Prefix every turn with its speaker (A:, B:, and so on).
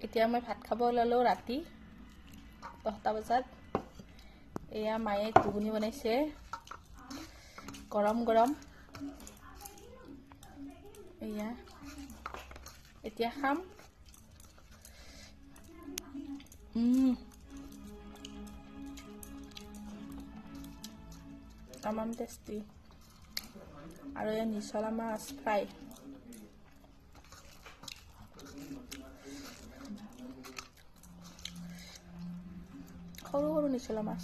A: এতিয়া মই ভাত খাব ওলালো ৰাতি 10টা বজাত এয়া মায়ে ঘুগুনি বনাইছে গৰম গৰম এয়া এতিয়া খাম তামাম টেষ্টি আৰু এয়া নিচলা মাছ ফ্ৰাই সৰু সৰু নিচলা মাছ